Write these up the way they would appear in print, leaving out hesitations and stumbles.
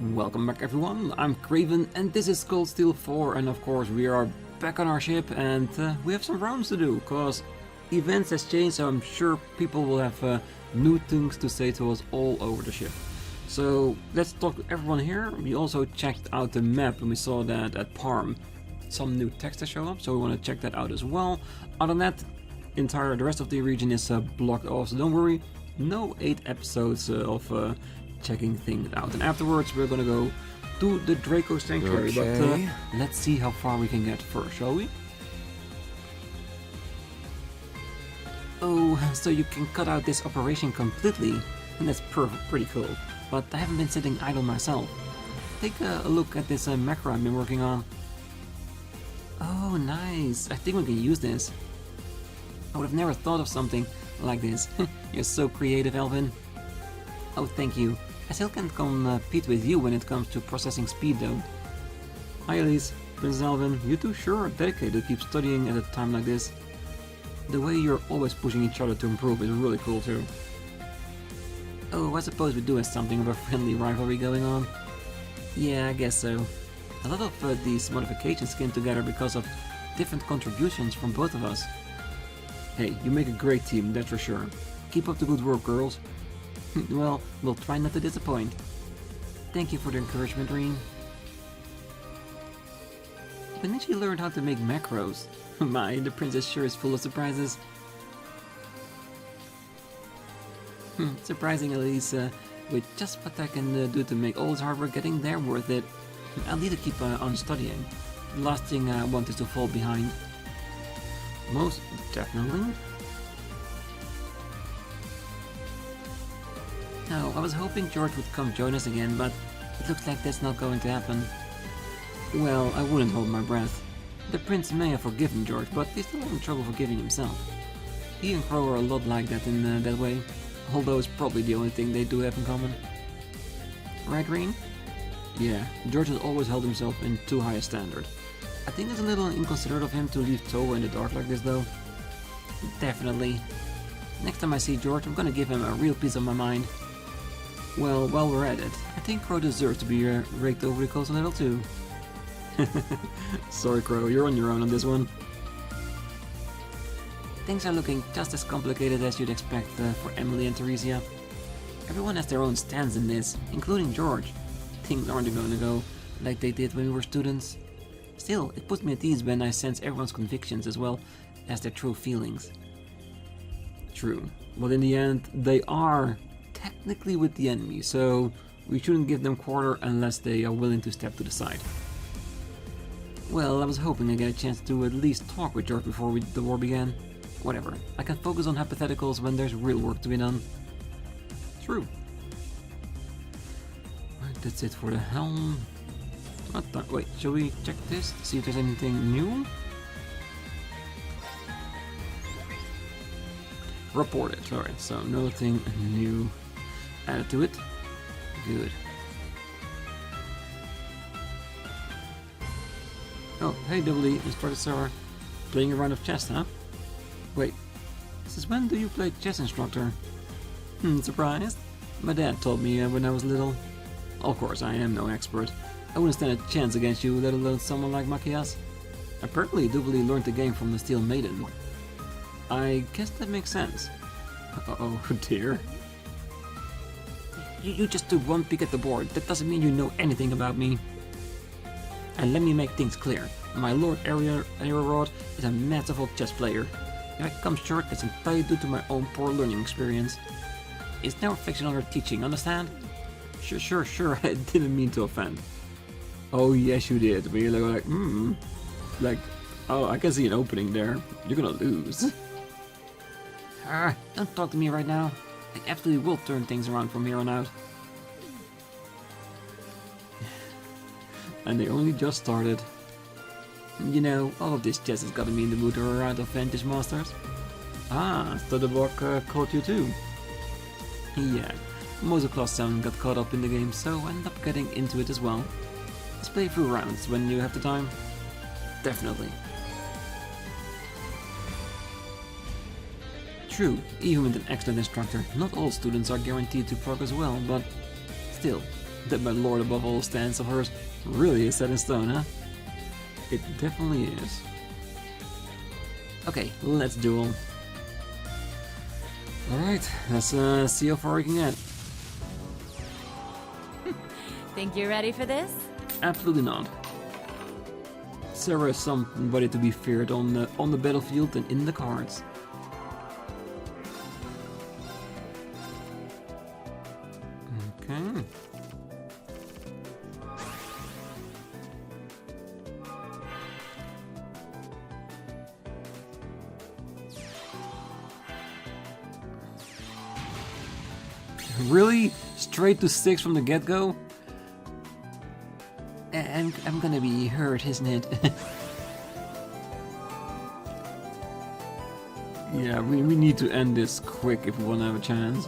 Welcome back everyone, I'm Craven and this is Cold Steel 4, and of course we are back on our ship and we have some rounds to do, cause events has changed, so I'm sure people will have new things to say to us all over the ship. So let's talk to everyone here. We also checked out the map and we saw that at Parm some new text has shown up, so we want to check that out as well. Other than that, the rest of the region is blocked off, so don't worry, no 8 episodes of checking things out. And afterwards we're gonna go to the Draco Sanctuary, okay. But let's see how far we can get first, shall we? Oh, so you can cut out this operation completely, and that's pretty cool. But I haven't been sitting idle myself. Take a look at this macro I've been working on. Oh, nice. I think we can use this. I would have never thought of something like this. You're so creative, Elvin. Oh, thank you. I still can't compete with you when it comes to processing speed, though. Hi, Elise. Princess Elvin, you two sure are dedicated to keep studying at a time like this. The way you're always pushing each other to improve is really cool, too. Oh, I suppose we do have something of a friendly rivalry going on. Yeah, I guess so. A lot of these modifications came together because of different contributions from both of us. Hey, you make a great team, that's for sure. Keep up the good work, girls. Well, we'll try not to disappoint. Thank you for the encouragement, Rean. When did you learn how to make macros? My, the princess sure is full of surprises. Surprising, Elise, with just what I can do to make all this hard work getting there worth it. I'll need to keep on studying. The last thing I want is to fall behind. Most definitely. No, I was hoping George would come join us again, but it looks like that's not going to happen. Well, I wouldn't hold my breath. The prince may have forgiven George, but he's still having trouble forgiving himself. He and Crow are a lot like that in that way, although it's probably the only thing they do have in common. Right, Rean? Yeah, George has always held himself in too high a standard. I think it's a little inconsiderate of him to leave Toa in the dark like this, though. Definitely. Next time I see George, I'm gonna give him a real piece of my mind. Well, while we're at it, I think Crow deserves to be raked over the coals a little too. Sorry, Crow, you're on your own on this one. Things are looking just as complicated as you'd expect for Emily and Theresia. Everyone has their own stance in this, including George. Things aren't going to go like they did when we were students. Still, it puts me at ease when I sense everyone's convictions as well as their true feelings. True, but in the end, they are technically with the enemy, so we shouldn't give them quarter unless they are willing to step to the side. Well, I was hoping I'd get a chance to at least talk with George before the war began. Whatever, I can focus on hypotheticals when there's real work to be done. True. Right, that's it for the helm. Wait, shall we check this? See if there's anything new? Report it. Alright, so nothing new added to it. Good. Oh, hey Doubly, Instructor Sarah. Playing a round of chess, huh? Wait, since when do you play chess, Instructor? Surprised? My dad told me when I was little. Of course, I am no expert. I wouldn't stand a chance against you, let alone someone like Machias. Apparently, Doubly learned the game from the Steel Maiden. I guess that makes sense. Oh dear. You just took one peek at the board. That doesn't mean you know anything about me. And let me make things clear. My Lord Aerorod is a masterful chess player. If I come short, that's entirely due to my own poor learning experience. It's no reflection on her teaching, understand? Sure, I didn't mean to offend. Oh yes you did. But you're like, like, oh, I can see an opening there. You're gonna lose. Don't talk to me right now. I absolutely will turn things around from here on out. And they only just started. You know, all of this chess has gotten me in the mood for a round of Vantage Masters. Ah, so the book caught you too. Yeah, most of Class VII got caught up in the game, so I ended up getting into it as well. Let's play through rounds when you have the time. Definitely. True, even with an excellent instructor, not all students are guaranteed to progress well, but still, That my lord above all stance of hers really is set in stone, huh? It definitely is. Okay, let's duel. Alright, let's see how far we can get. Think you're ready for this? Absolutely not. Sarah is somebody to be feared on the battlefield and in the cards. Okay. Really? Straight to 6 from the get-go? I'm gonna be hurt, isn't it? Yeah, we need to end this quick if we want to have a chance.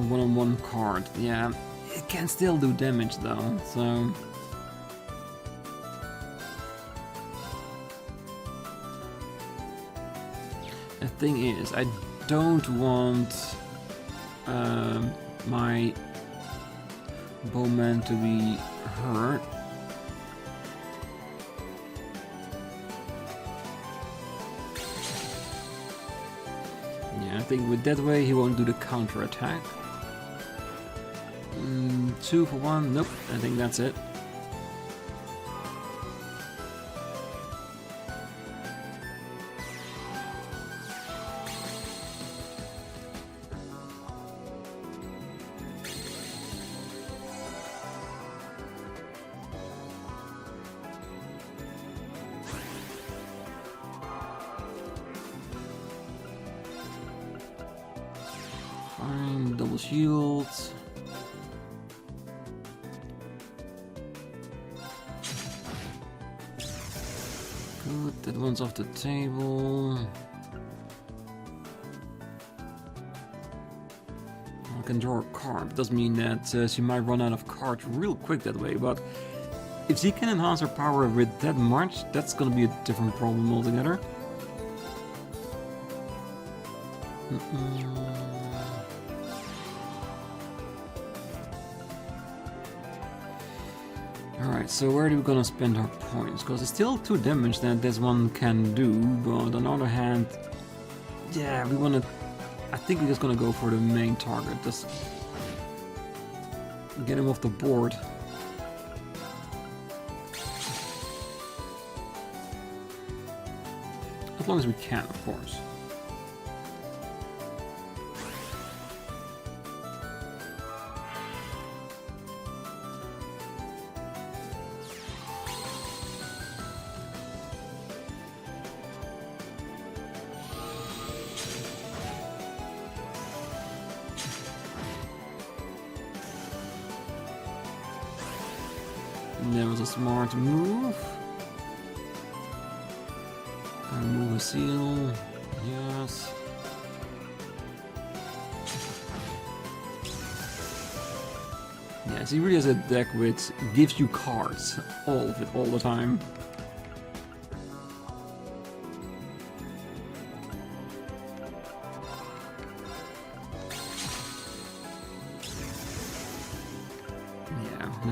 One-on-one card, yeah. It can still do damage though, so... The thing is, I don't want my bowman to be hurt. Yeah, I think with that way he won't do the counter attack. 2 for 1, nope, I think that's it. Fine, double shields. Good, that one's off the table. I can draw a card. Doesn't mean that she might run out of cards real quick that way, but if she can enhance her power with that much, that's gonna be a different problem altogether. Alright, so where are we gonna spend our points? Because it's still 2 damage that this one can do, but on the other hand, yeah, we wanna... I think we're just gonna go for the main target, just get him off the board. As long as we can, of course. That was a smart move. And move a seal. Yes. Yes, he really has a deck which gives you cards. All of it, all the time.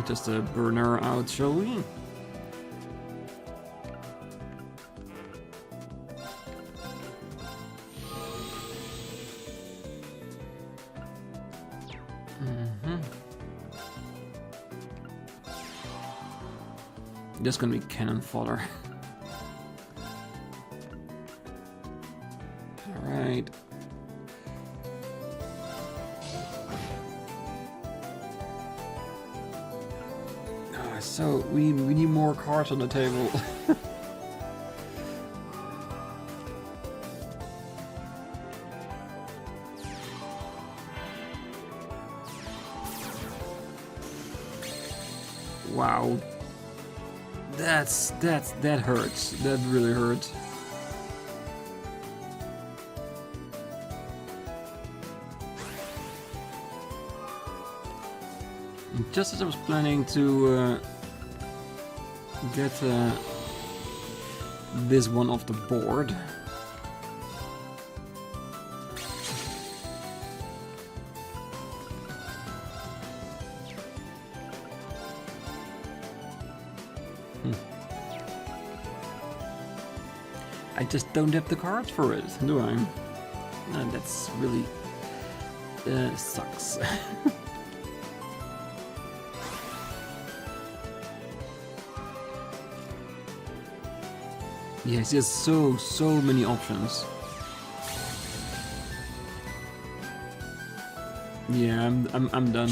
Just a burner out, shall we? Just gonna be cannon fodder. Alright. So, we need more cards on the table. Wow. that hurts. That really hurts. Just as I was planning to get this one off the board. I just don't have the cards for it, do I? And that's really sucks. Yeah, it's just so many options. Yeah, I'm done.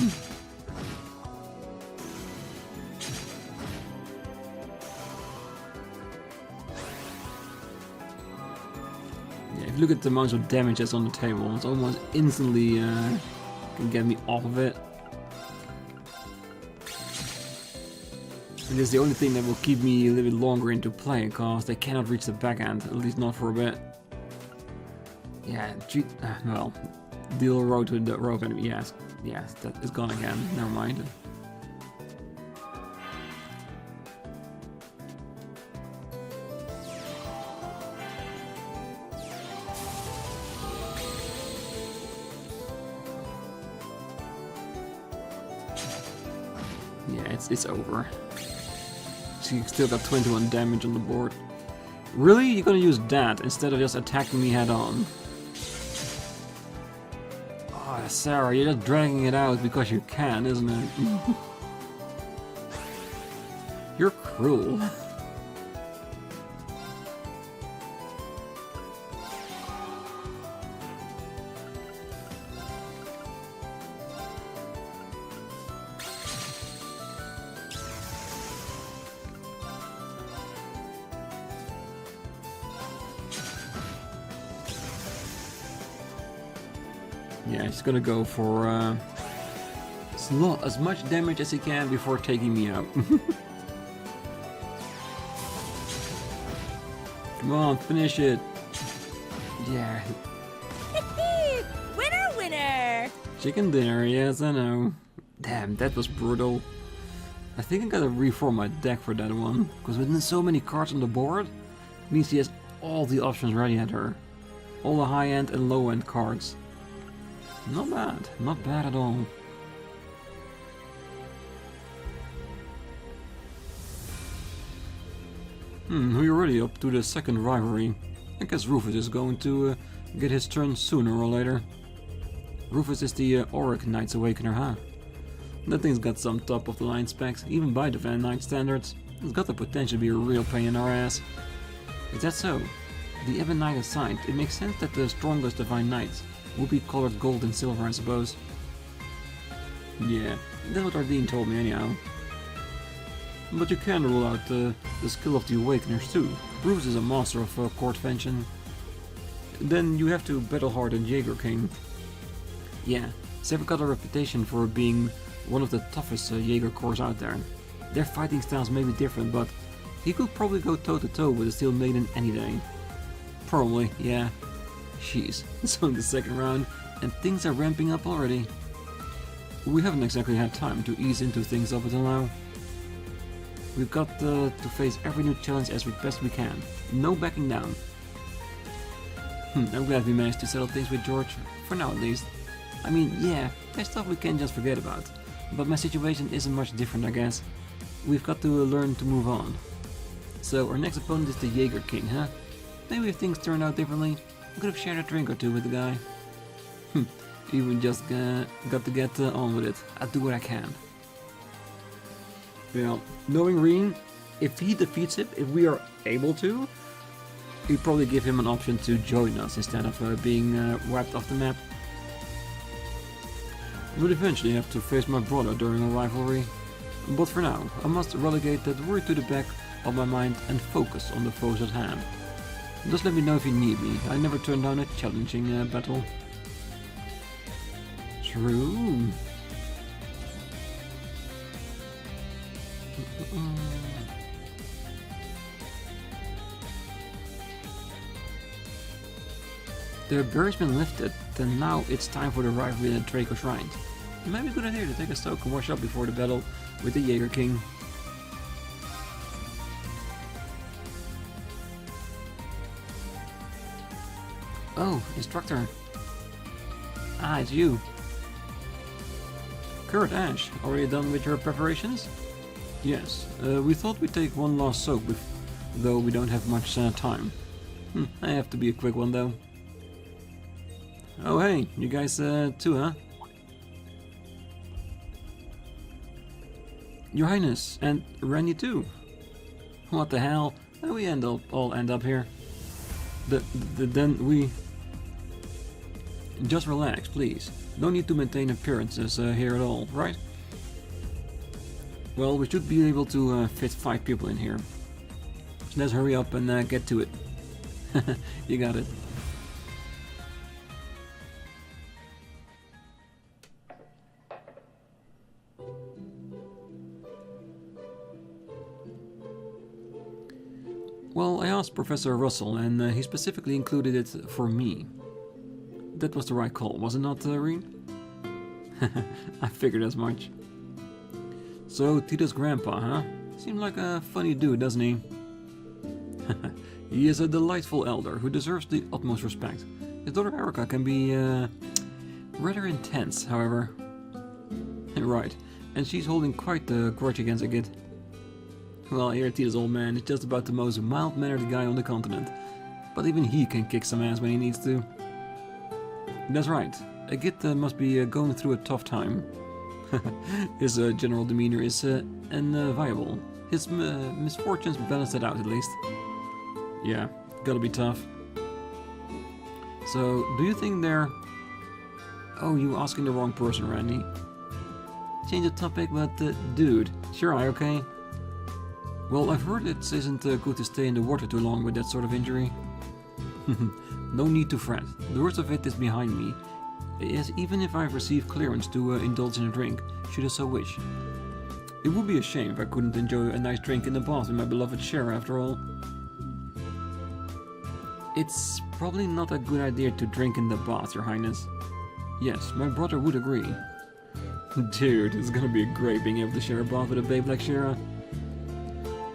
Yeah, if you look at the amount of damage that's on the table, it's almost instantly can get me off of it. And it's the only thing that will keep me a little bit longer into play, because they cannot reach the back end, at least not for a bit. Yeah, well, deal road to the rope enemy. Yes, that is gone again. Never mind. Yeah, it's over. She still got 21 damage on the board. Really? You're gonna use that instead of just attacking me head on? Oh, Sarah, you're just dragging it out because you can, isn't it? You're cruel. Yeah, he's gonna go for as much damage as he can before taking me out. Come on, finish it. Yeah. Winner, winner! Chicken dinner, yes, I know. Damn, that was brutal. I think I gotta reform my deck for that one, because with so many cards on the board, it means he has all the options ready at her. All the high-end and low-end cards. Not bad at all. We're already up to the second rivalry. I guess Rufus is going to get his turn sooner or later. Rufus is the Auric Knight's Awakener, huh? That thing's got some top of the line specs, even by Divine Knight standards. It's got the potential to be a real pain in our ass. Is that so? The Ebonite aside, it makes sense that the strongest Divine Knights will be colored gold and silver, I suppose. Yeah, that's what Ardeen told me anyhow. But you can rule out the skill of the Awakeners too. Bruce is a master of court fencing. Then you have to battle hard in Jaeger King. Yeah, Sever got a reputation for being one of the toughest Jaeger corps out there. Their fighting styles may be different, but he could probably go toe to toe with a Steel Maiden any day. Probably, yeah. Jeez, it's only the second round, and things are ramping up already. We haven't exactly had time to ease into things up until now. We've got to face every new challenge as best we can. No backing down. I'm glad we managed to settle things with George, for now at least. I mean, yeah, there's stuff we can't just forget about. But my situation isn't much different, I guess. We've got to learn to move on. So our next opponent is the Jaeger King, huh? Maybe if things turn out differently, I could have shared a drink or two with the guy. Even just got to get on with it. I'll do what I can. Well, knowing Rean, if he defeats him, if we are able to, we'd probably give him an option to join us instead of being wiped off the map. I would eventually have to face my brother during a rivalry. But for now, I must relegate that worry to the back of my mind and focus on the foes at hand. Just let me know if you need me. I never turn down a challenging battle. True. The barrier's been lifted, and now it's time for the rivalry at Draco Shrine. It might be a good idea to take a soak and wash up before the battle with the Jaeger King. Oh, instructor. Ah, it's you. Kurt, Ash, already done with your preparations? Yes, we thought we'd take one last soak, though we don't have much time. I have to be a quick one though. Oh hey, you guys too, huh? Your Highness, and Randy too. What the hell? We all end up here. Then we... Just relax, please. No need to maintain appearances here at all, right? Well, we should be able to fit 5 people in here. So let's hurry up and get to it. You got it. Well, I asked Professor Russell, and he specifically included it for me. That was the right call, was it not, Rean? I figured as much. So, Tita's grandpa, huh? Seems like a funny dude, doesn't he? He is a delightful elder who deserves the utmost respect. His daughter Erica can be rather intense, however. Right, and she's holding quite the grudge against a kid. Well, here Tita's old man is just about the most mild-mannered guy on the continent. But even he can kick some ass when he needs to. That's right, a git must be going through a tough time. His general demeanor is enviable. His misfortunes balance it out at least. Yeah, gotta be tough. So, do you think they're... Oh, you asking the wrong person, Randy. Change the topic, but dude, sure, okay? Well, I've heard it isn't good to stay in the water too long with that sort of injury. No need to fret. The worst of it is behind me. Yes, even if I've received clearance to indulge in a drink, should I so wish. It would be a shame if I couldn't enjoy a nice drink in the bath with my beloved Shara after all. It's probably not a good idea to drink in the bath, Your Highness. Yes, my brother would agree. Dude, it's gonna be great being able to share a bath with a babe like Shara.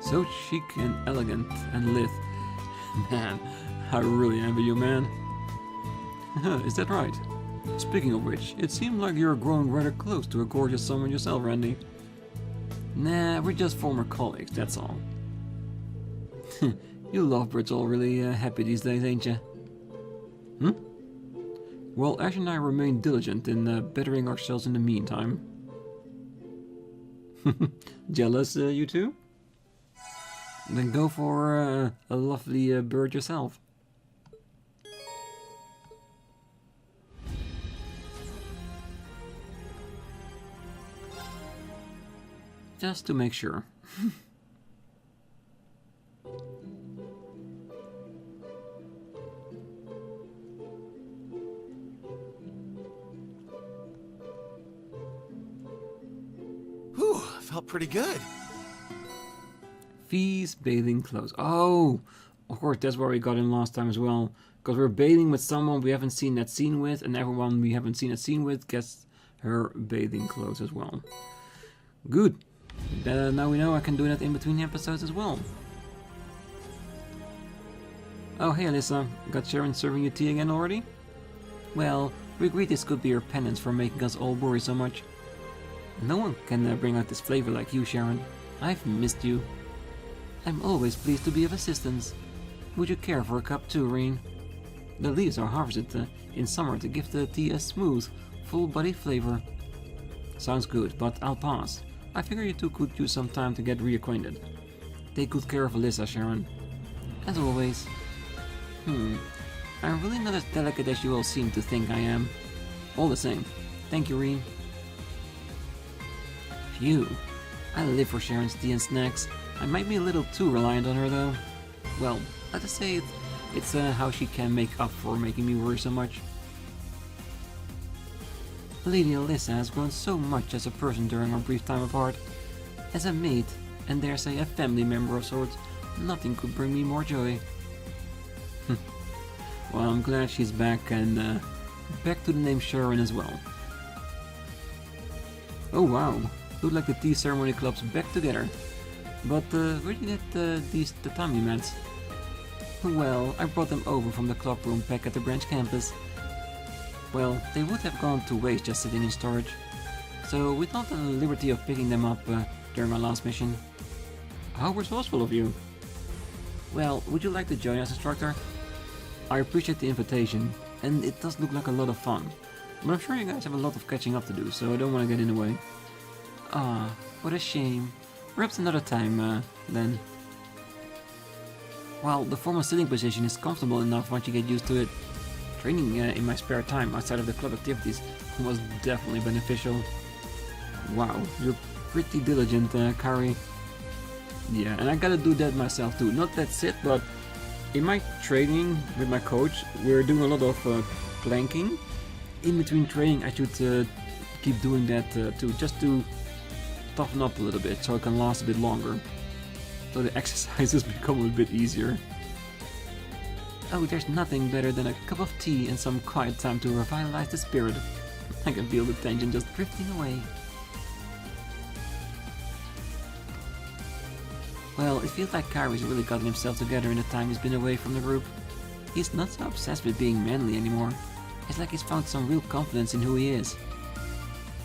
So chic and elegant and lithe. Man, I really envy you, man. Is that right? Speaking of which, it seems like you're growing rather close to a gorgeous someone yourself, Randy. Nah, we're just former colleagues, that's all. You lovebirds all really happy these days, ain't ya? Well, Ash and I remain diligent in bettering ourselves in the meantime. Jealous, you two? Then go for a lovely bird yourself. Just to make sure. Whew, felt pretty good. Fees, bathing clothes. Oh, of course, that's where we got in last time as well. Because we're bathing with someone we haven't seen that scene with, and everyone we haven't seen that scene with gets her bathing clothes as well. Good. Now we know I can do that in between the episodes as well. Oh, hey Alyssa. Got Sharon serving you tea again already? Well, we agreed this could be her penance for making us all worry so much. No one can bring out this flavor like you, Sharon. I've missed you. I'm always pleased to be of assistance. Would you care for a cup too, Rean? The leaves are harvested in summer to give the tea a smooth, full-bodied flavor. Sounds good, but I'll pass. I figure you two could use some time to get reacquainted. Take good care of Alyssa, Sharon. As always. I'm really not as delicate as you all seem to think I am. All the same. Thank you, Rean. Phew. I live for Sharon's tea and snacks. I might be a little too reliant on her, though. Well, let us say it's how she can make up for making me worry so much. Lady Alyssa has grown so much as a person during our brief time apart. As a mate, and dare say a family member of sorts, nothing could bring me more joy. Well, I'm glad she's back, and back to the name Sharon as well. Oh wow, look like the tea ceremony club's back together. But where did you get these tatami mats? Well, I brought them over from the club room back at the branch campus. Well, they would have gone to waste just sitting in storage. So we thought the liberty of picking them up during our last mission. How resourceful of you. Well, would you like to join us, instructor? I appreciate the invitation, and it does look like a lot of fun. But I'm sure you guys have a lot of catching up to do, so I don't want to get in the way. Ah, what a shame. Perhaps another time, then. Well, the formal sitting position is comfortable enough once you get used to it. Training in my spare time outside of the club activities was definitely beneficial. Wow, you're pretty diligent, Kari. Yeah, and I gotta do that myself too. Not that's it, but in my training with my coach, we're doing a lot of planking. In between training, I should keep doing that too, just to toughen up a little bit, so it can last a bit longer. So the exercises become a bit easier. Oh, there's nothing better than a cup of tea and some quiet time to revitalize the spirit. I can feel the tension just drifting away. Well, it feels like Kari's really gotten himself together in the time he's been away from the group. He's not so obsessed with being manly anymore. It's like he's found some real confidence in who he is.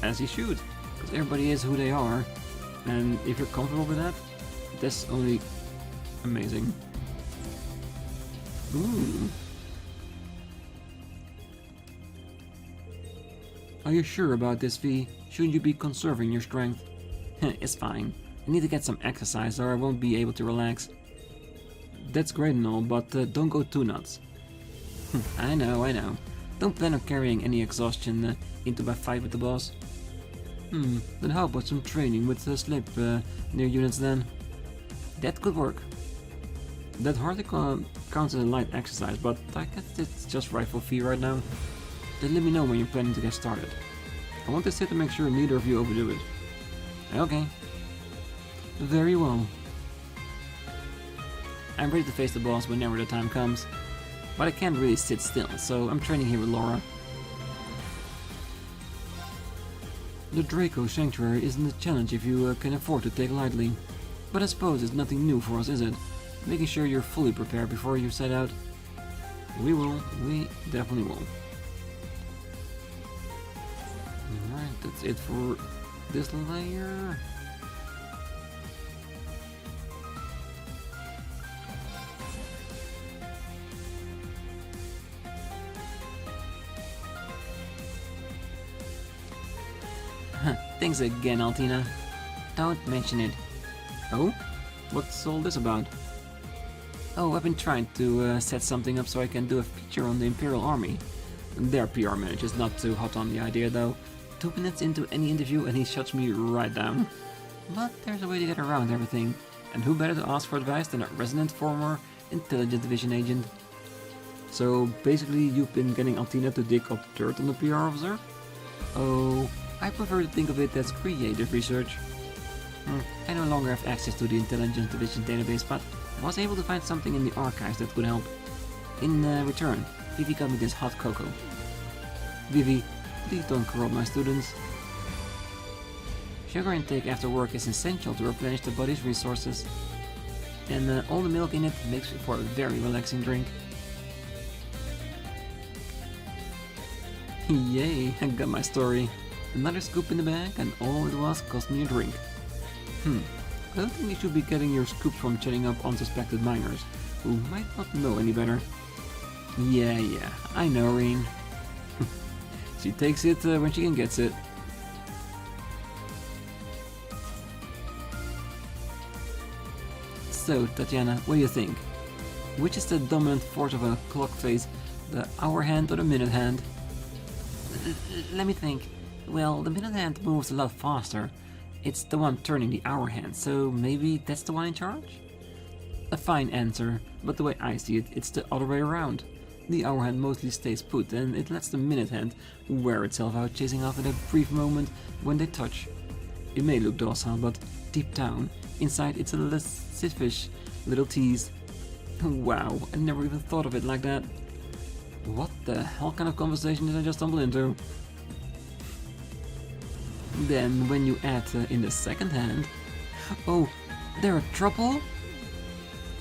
As he should, because everybody is who they are. And if you're comfortable with that, that's only amazing. Ooh. Are you sure about this, V? Shouldn't you be conserving your strength? It's fine. I need to get some exercise or I won't be able to relax. That's great and all, but don't go too nuts. I know. Don't plan on carrying any exhaustion into my fight with the boss. Then how about some training with sleep near units then? That could work. That hardly counts as a light exercise, but I guess it's just right for V right now. Then let me know when you're planning to get started. I want to sit to make sure neither of you overdo it. Okay. Very well. I'm ready to face the boss whenever the time comes, but I can't really sit still, so I'm training here with Laura. The Draco Sanctuary isn't a challenge if you can afford to take lightly, but I suppose it's nothing new for us, is it? Making sure you're fully prepared before you set out. We definitely will. Alright, that's it for this layer. Thanks again, Altina. Don't mention it. Oh? What's all this about? Oh, I've been trying to set something up so I can do a feature on the Imperial Army. Their PR manager's not too hot on the idea though. 2 minutes into any interview and he shuts me right down. But there's a way to get around everything. And who better to ask for advice than a resident former Intelligence Division agent? So basically you've been getting Altina to dig up dirt on the PR officer? Oh, I prefer to think of it as creative research. I no longer have access to the Intelligence Division database, but I was able to find something in the archives that could help. In return, Vivi got me this hot cocoa. Vivi, please don't corrupt my students. Sugar intake after work is essential to replenish the body's resources. And all the milk in it makes for a very relaxing drink. Yay, I got my story. Another scoop in the bag, and all it was cost me a drink. I don't think you should be getting your scoops from chatting up unsuspected minors, who might not know any better. Yeah, I know, Rean. She takes it when she can get it. So, Tatiana, what do you think? Which is the dominant force of a clock face, the hour hand or the minute hand? Let me think. Well, the minute hand moves a lot faster. It's the one turning the hour hand, so maybe that's the one in charge? A fine answer, but the way I see it, it's the other way around. The hour hand mostly stays put, and it lets the minute hand wear itself out, chasing off at a brief moment when they touch. It may look docile, but deep down, inside it's a lascivious little tease. Wow, I never even thought of it like that. What the hell kind of conversation did I just stumble into? Then when you add in the second hand... Oh, they're a trouble?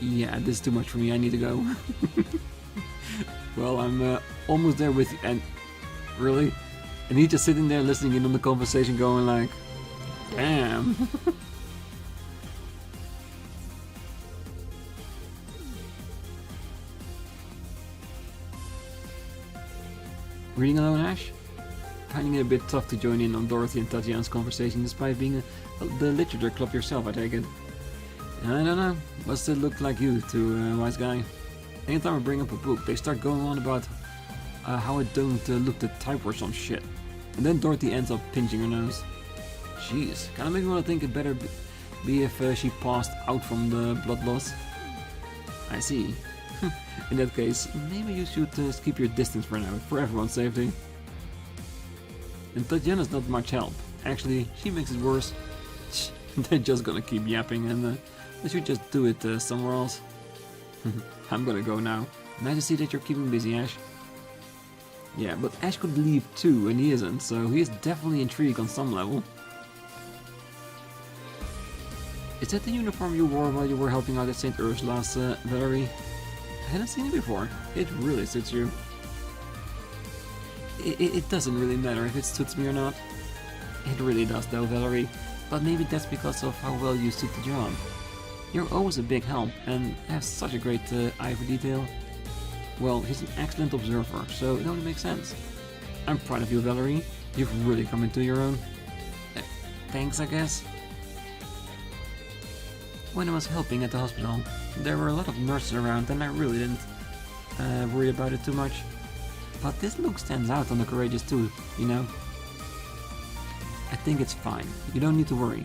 Yeah, this is too much for me, I need to go. Well, I'm almost there with you, and... Really? And he's just sitting there listening in on the conversation going like... Damn. Reading alone, Ash? Finding it a bit tough to join in on Dorothy and Tatiana's conversation despite being the literature club yourself, I take it. I don't know, must it look like you to wise guy. Anytime I bring up a book, they start going on about how I don't look the type or some shit. And then Dorothy ends up pinching her nose. Jeez, kinda make me wanna think it better be if she passed out from the blood loss. I see. In that case, maybe you should keep your distance for now, for everyone's safety. And Tatiana's not much help. Actually, she makes it worse. They're just gonna keep yapping and they should just do it somewhere else. I'm gonna go now. Nice to see that you're keeping busy, Ash. Yeah, but Ash could leave too, and he isn't, so he is definitely intrigued on some level. Is that the uniform you wore while you were helping out at St. Ursula's, Valerie? I hadn't seen it before. It really suits you. It doesn't really matter if it suits me or not. It really does though, Valerie. But maybe that's because of how well you suit the job. You're always a big help and have such a great eye for detail. Well, he's an excellent observer, so it only makes sense. I'm proud of you, Valerie. You've really come into your own. Thanks, I guess. When I was helping at the hospital, there were a lot of nurses around and I really didn't worry about it too much. But this look stands out on the courageous too, you know? I think it's fine. You don't need to worry.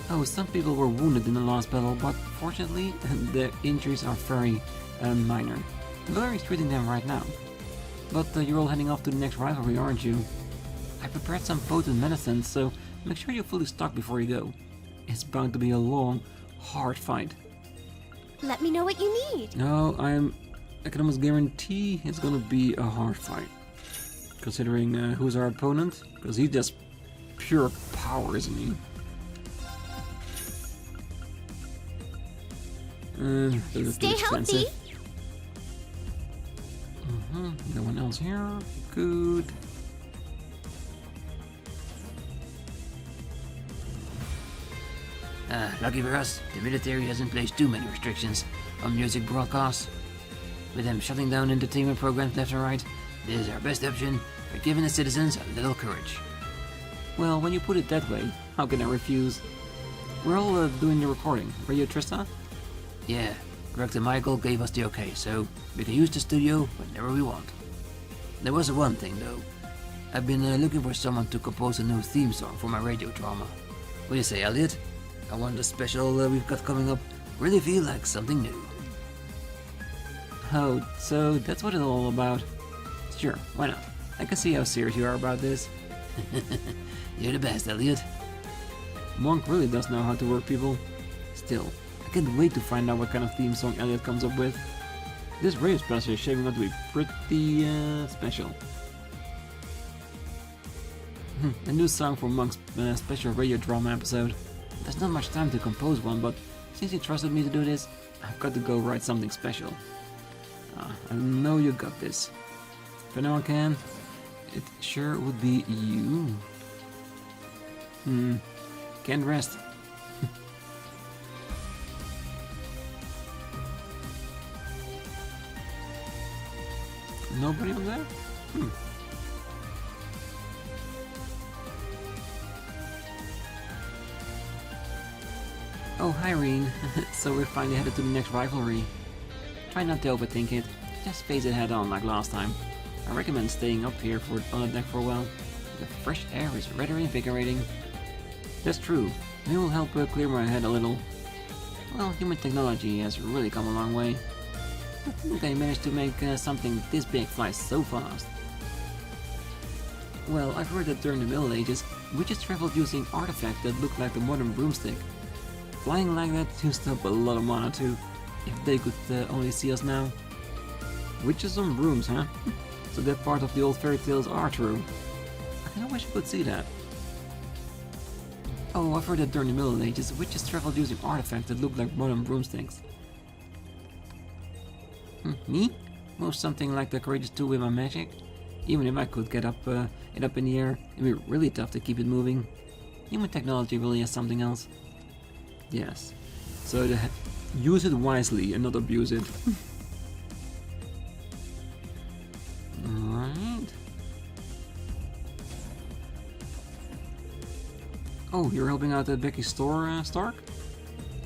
Oh, some people were wounded in the last battle, but fortunately, the injuries are very minor. Valerie's treating them right now. But you're all heading off to the next rivalry, aren't you? I prepared some potent medicines, so make sure you're fully stocked before you go. It's bound to be a long, hard fight. Let me know what you need. No, I can almost guarantee it's gonna be a hard fight. Considering who's our opponent, because he's just pure power, isn't he? Stay healthy. No one else here. Good. Lucky for us, the military hasn't placed too many restrictions on music broadcasts. With them shutting down entertainment programs left and right, this is our best option for giving the citizens a little courage. Well, when you put it that way, how can I refuse? We're all doing the recording. Radio Trista? Yeah, Director Michael gave us the okay, so we can use the studio whenever we want. There was one thing though. I've been looking for someone to compose a new theme song for my radio drama. What do you say, Elliot? I want the special we've got coming up really feel like something new. Oh, so that's what it's all about. Sure, why not? I can see how serious you are about this. You're the best, Elliot. Monk really does know how to work people. Still, I can't wait to find out what kind of theme song Elliot comes up with. This radio special is shaping up to be pretty special. A new song for Monk's special radio drama episode. There's not much time to compose one, but since you trusted me to do this, I've got to go write something special. I know you got this. If anyone can, it sure would be you. Can't rest. Nobody on there? Oh, hi Rean. So we're finally headed to the next rivalry. Try not to overthink it. Just face it head on like last time. I recommend staying up here on the deck for a while. The fresh air is rather invigorating. That's true. It will help clear my head a little. Well, human technology has really come a long way. I think they managed to make something this big fly so fast. Well, I've heard that during the Middle Ages, witches traveled using artifacts that look like the modern broomstick. Flying like that used up a lot of mana too. If they could only see us now. Witches on brooms, huh? So that part of the old fairy tales are true. I kinda wish I could see that. Oh, I've heard that during the Middle Ages, witches traveled using artifacts that looked like modern broomsticks. Me? Move something like the Courageous 2 with my magic? Even if I could get it up in the air, it'd be really tough to keep it moving. Human technology really has something else. Yes. So use it wisely and not abuse it. Alright. Oh, you're helping out at Becky's store, Stark?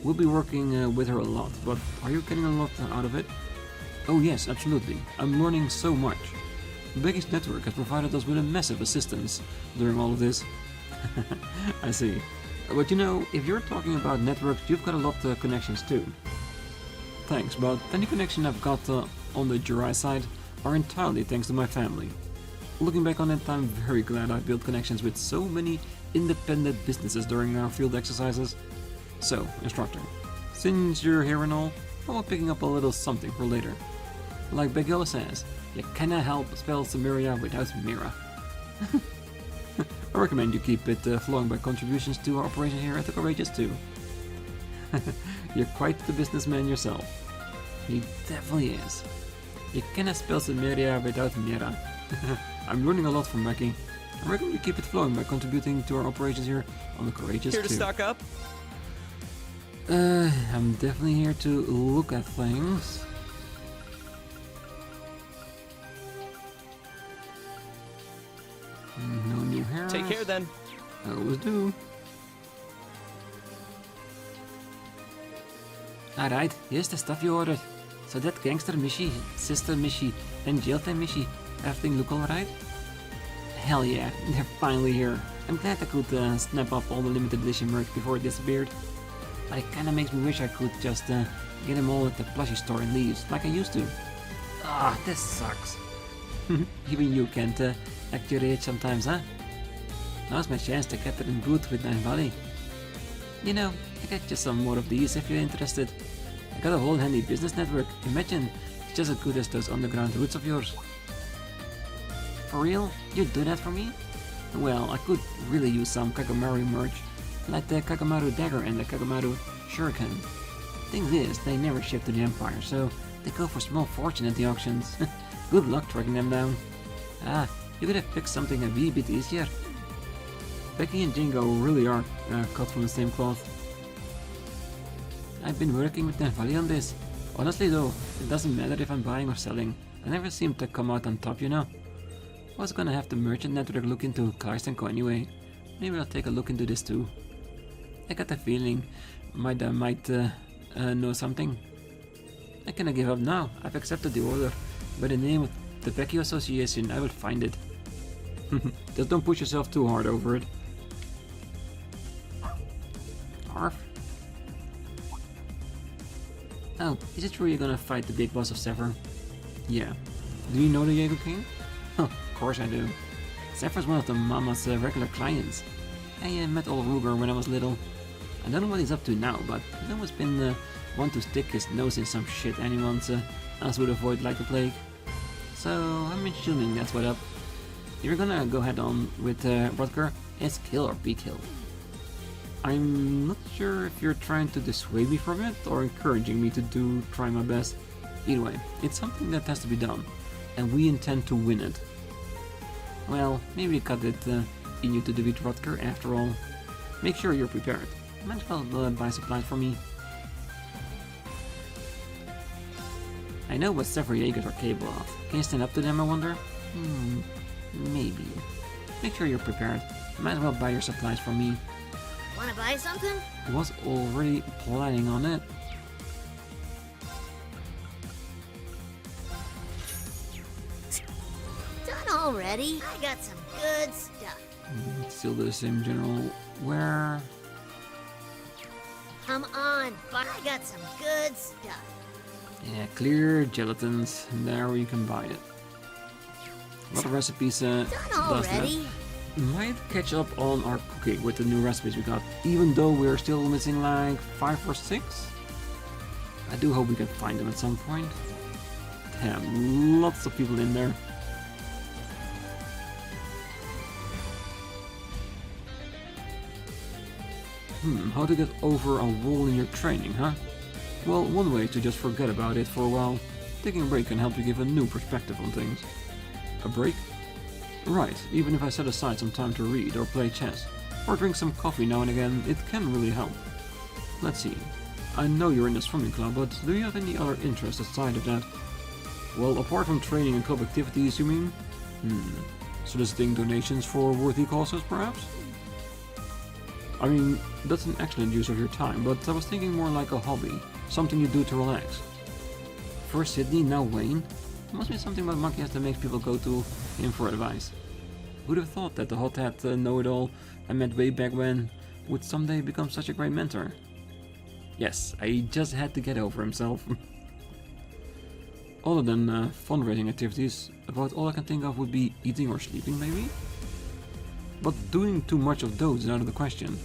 We'll be working with her a lot, but are you getting a lot out of it? Oh yes, absolutely. I'm learning so much. Becky's network has provided us with a massive assistance during all of this. I see. But you know, if you're talking about networks, you've got a lot of connections too. Thanks, but any connection I've got on the Jirai side are entirely thanks to my family. Looking back on it, I'm very glad I built connections with so many independent businesses during our field exercises. So, instructor, since you're here and all, how about picking up a little something for later? Like Becky always says, you cannot help spell Samaria without Mira. I recommend you keep it flowing by contributions to our operation here at the Courageous too. You're quite the businessman yourself. He definitely is. You cannot spell Samaria without Mira. I'm learning a lot from Becky. I recommend you keep it flowing by contributing to our operations here on the Courageous Here to too. stock up? I'm definitely here to look at things. No new hair. Take care then. I always do. Alright, here's the stuff you ordered. So that gangster Mishi, sister Mishi, and jailtime Mishi, everything look alright? Hell yeah, they're finally here. I'm glad I could snap up all the limited edition merch before it disappeared. But it kinda makes me wish I could just get them all at the plushie store in Leaves, like I used to. Ah, this sucks. Even you can't act your age sometimes, huh? Now's my chance to get it in good with my body. You know, I got you some more of these if you're interested. I got a whole handy business network. Imagine it's just as good as those underground roots of yours. For real? You'd do that for me? Well, I could really use some Kagamaru merch, like the Kagamaru dagger and the Kagamaru shuriken. Thing is, they never ship to the Empire, so they go for small fortune at the auctions. Good luck tracking them down. Ah, you could have picked something a wee bit easier. Becky and Jingo really are cut from the same cloth. I've been working with Nefali on this. Honestly though, it doesn't matter if I'm buying or selling. I never seem to come out on top, you know. I was gonna have the merchant network look into Class VII anyway. Maybe I'll take a look into this too. I got the feeling might know something. I cannot give up now. I've accepted the order. By the name of the Becky Association, I will find it. Just don't push yourself too hard over it. Arf. Oh, is it true you're gonna fight the big boss of Zephyr? Yeah. Do you know the Jaeger King? Of course I do. Zephyr's one of the Mama's regular clients. I met old Ruger when I was little. I don't know what he's up to now, but he's always been one to stick his nose in some shit anyone else would avoid like the plague. So I'm assuming that's what up. If you're gonna go head on with Rutger, it's kill or be killed. I'm not sure if you're trying to dissuade me from it or encouraging me to try my best. Either way, it's something that has to be done, and we intend to win it. Well, maybe we got it in you to defeat Rutger after all. Make sure you're prepared. Might as well buy supplies for me. I know what Zephyr Jaegers are capable of. Can you stand up to them, I wonder? Maybe. Make sure you're prepared. Might as well buy your supplies for me. Wanna buy something? I was already planning on it. Done already? I got some good stuff. Still the same general wear. Come on, but I got some good stuff. Yeah, clear gelatins. There you can buy it. A lot of recipes Done does that. already? Might catch up on our cooking with the new recipes we got, even though we're still missing like 5 or 6. I do hope we can find them at some point. Damn, lots of people in there. How to get over a wall in your training, huh? Well, one way to just forget about it for a while. Taking a break can help you give a new perspective on things. A break? Right, even if I set aside some time to read or play chess, or drink some coffee now and again, it can really help. Let's see. I know you're in the swimming club, but do you have any other interests aside of that? Well, apart from training and club activities, you mean? Soliciting donations for worthy causes, perhaps? I mean, that's an excellent use of your time, but I was thinking more like a hobby, something you do to relax. First Sydney, now Wayne. There must be something about monkeys that makes people go to him for advice. Who'd have thought that the hot hat know-it-all I met way back when would someday become such a great mentor? Yes, I just had to get over himself. Other than fundraising activities, about all I can think of would be eating or sleeping, maybe? But doing too much of those is out of the question.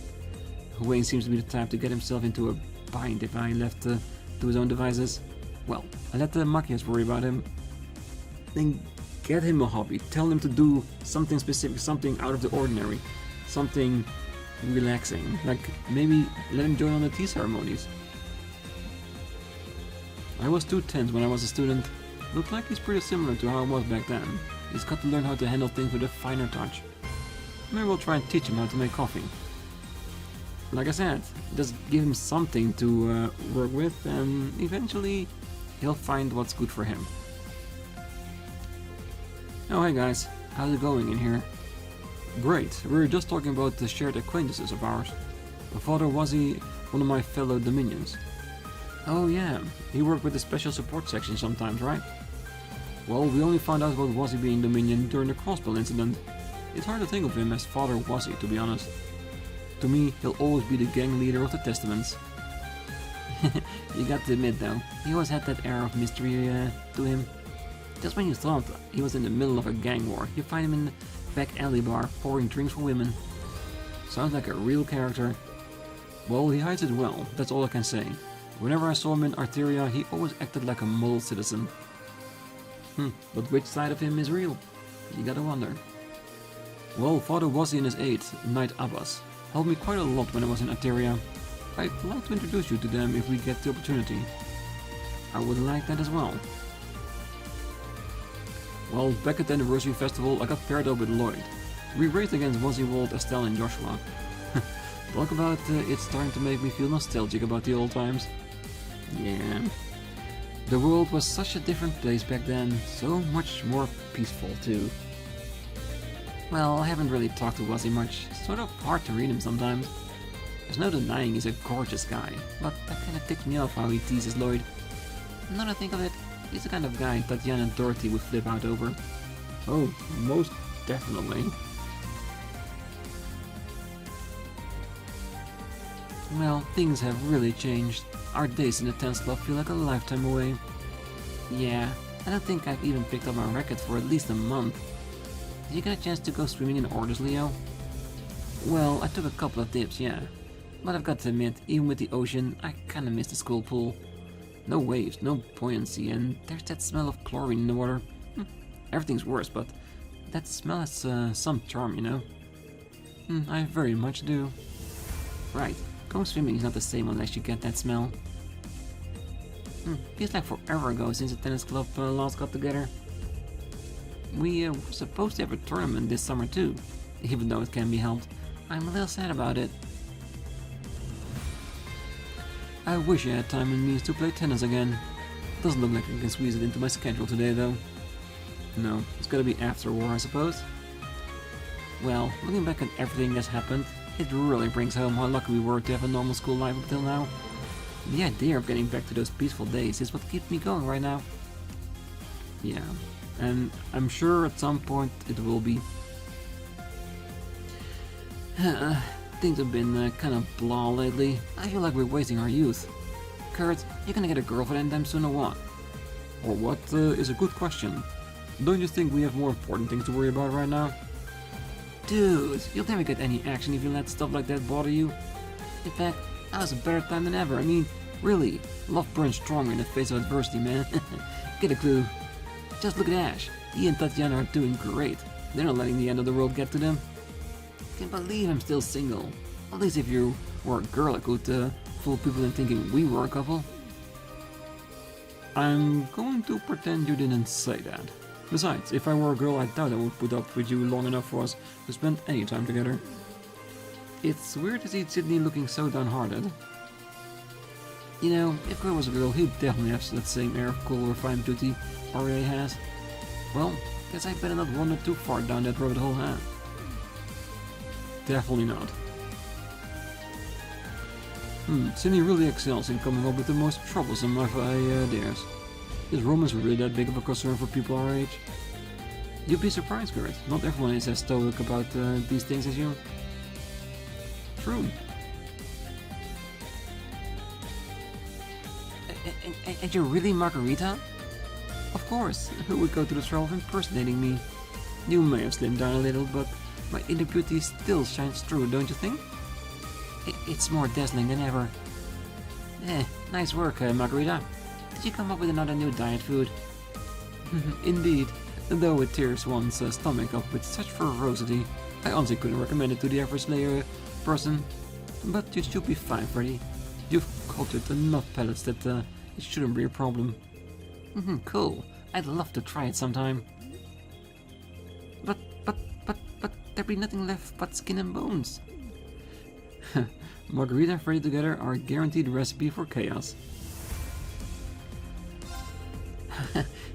Wayne seems to be the type to get himself into a bind if I left to his own devices. Well, I let the Machias worry about him. Then get him a hobby. Tell him to do something specific, something out of the ordinary. Something relaxing. Like maybe let him join on the tea ceremonies. I was too tense when I was a student. Looks like he's pretty similar to how I was back then. He's got to learn how to handle things with a finer touch. Maybe we'll try and teach him how to make coffee. Like I said, just give him something to work with, and eventually he'll find what's good for him. Oh hey guys, how's it going in here? Great, we were just talking about the shared acquaintances of ours. Father Wazzy, one of my fellow Dominions. Oh yeah, he worked with the special support section sometimes, right? Well, we only found out about Wazzy being Dominion during the crossbow incident. It's hard to think of him as Father Wazzy, to be honest. To me, he'll always be the gang leader of the Testaments. You got to admit though, he always had that air of mystery to him. Just when you thought he was in the middle of a gang war, you find him in the back alley bar pouring drinks for women. Sounds like a real character. Well, he hides it well, that's all I can say. Whenever I saw him in Arteria, he always acted like a model citizen. But which side of him is real? You gotta wonder. Well, Father Wazzy and his aide, Knight Abbas, helped me quite a lot when I was in Arteria. I'd like to introduce you to them if we get the opportunity. I would like that as well. Well, back at the anniversary festival, I got paired up with Lloyd. We raced against Wazzy, Walt, Estelle and Joshua. Talk about it's starting to make me feel nostalgic about the old times. Yeah. The world was such a different place back then, so much more peaceful too. Well, I haven't really talked to Wazzy much, sort of hard to read him sometimes. There's no denying he's a gorgeous guy, but that kinda ticks me off how he teases Lloyd. Now that I think of it, he's the kind of guy Tatiana and Dorothy would flip out over. Oh, most definitely. Well, things have really changed. Our days in the tennis club feel like a lifetime away. Yeah, I don't think I've even picked up my racket for at least a month. Did you get a chance to go swimming in Orders, Leo? Well, I took a couple of dips, yeah. But I've got to admit, even with the ocean, I kinda miss the school pool. No waves, no buoyancy, and there's that smell of chlorine in the water. Everything's worse, but that smell has some charm, you know? I very much do. Right, going swimming is not the same unless you get that smell. Feels like forever ago since the tennis club last got together. We were supposed to have a tournament this summer too, even though it can be helped. I'm a little sad about it. I wish I had time and means to play tennis again. Doesn't look like I can squeeze it into my schedule today though. No, it's gotta be after war, I suppose. Well, looking back at everything that's happened, it really brings home how lucky we were to have a normal school life until now. The idea of getting back to those peaceful days is what keeps me going right now. Yeah, and I'm sure at some point it will be. Things have been kind of blah lately. I feel like we're wasting our youth. Kurt, you gonna get a girlfriend anytime soon or what? Or what is a good question. Don't you think we have more important things to worry about right now? Dude, you'll never get any action if you let stuff like that bother you. In fact, now's a better time than ever. I mean, Really, love burns stronger in the face of adversity, man. Get a clue. Just look at Ash. He and Tatiana are doing great. They're not letting the end of the world get to them. Can't believe I'm still single. At least if you were a girl, I could fool people into thinking we were a couple. I'm going to pretend you didn't say that. Besides, if I were a girl, I doubt I would put up with you long enough for us to spend any time together. It's weird to see Sydney looking so downhearted. You know, if I was a girl, he'd definitely have that same air of cool, refined beauty RA has. Well, guess I better not wander too far down that rabbit hole, huh? Definitely not. Sydney really excels in coming up with the most troublesome of ideas. Is romance really that big of a concern for people our age? You'd be surprised, Gert. Not everyone is as stoic about these things as you. True. And you're really Margarita? Of course. Who would go to the trouble of impersonating me? You may have slimmed down a little, but my inner beauty still shines through, don't you think? It's more dazzling than ever. Nice work, Margarita. Did you come up with another new diet food? Indeed, though it tears one's stomach up with such ferocity, I honestly couldn't recommend it to the average layer person. But you should be fine, Freddy. You've cultured enough pellets that it shouldn't be a problem. Cool. I'd love to try it sometime. But there'd be nothing left but skin and bones. Margarita and Freddy together are a guaranteed recipe for chaos.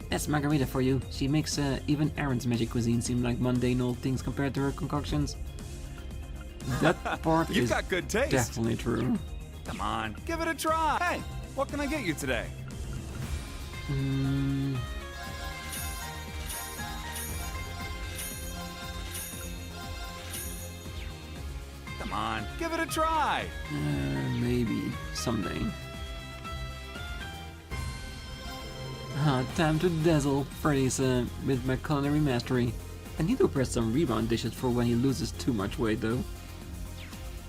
That's Margarita for you. She makes even Aaron's magic cuisine seem like mundane old things compared to her concoctions. That part You've is got good taste. definitely true. Come on, give it a try. Hey, what can I get you today? Come on, give it a try. Maybe someday. Time to dazzle Freddy's with my culinary mastery. I need to prep some rebound dishes for when he loses too much weight, though.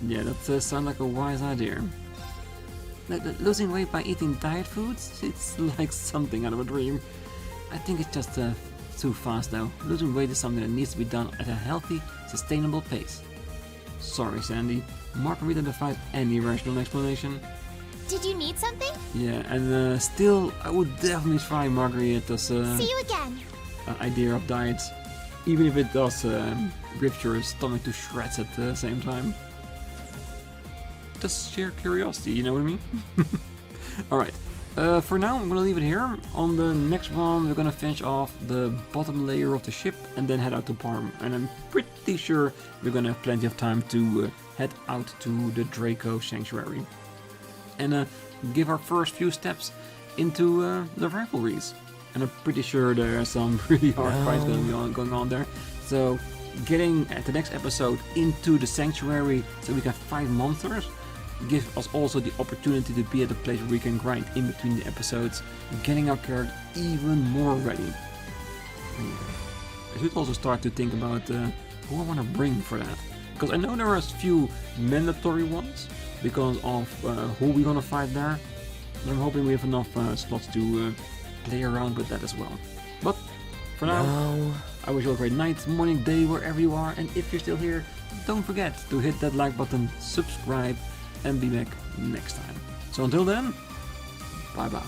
Yeah, that sounds like a wise idea. Losing weight by eating diet foods? It's like something out of a dream. I think it's just too fast, though. Losing weight is something that needs to be done at a healthy, sustainable pace. Sorry, Sandy. Margarita defies any rational explanation. Did you need something? Yeah, and still, I would definitely try Margarita's See you again. idea of diets, even if it does rip your stomach to shreds at the same time. Just sheer curiosity, you know what I mean? Alright, for now I'm gonna leave it here. On the next one we're gonna finish off the bottom layer of the ship and then head out to Parm. And I'm pretty sure we're gonna have plenty of time to head out to the Draco Sanctuary. And give our first few steps into the rivalries. And I'm pretty sure there are some really hard fights going on there. So getting at the next episode into the sanctuary so we can fight monsters gives us also the opportunity to be at a place where we can grind in between the episodes, getting our character even more ready. I should also start to think about who I want to bring for that. Because I know there are a few mandatory ones because of who we're gonna fight there. And I'm hoping we have enough slots to play around with that as well. But for now, I wish you a great night, morning, day, wherever you are. And if you're still here, don't forget to hit that like button, subscribe, and be back next time. So until then, bye bye.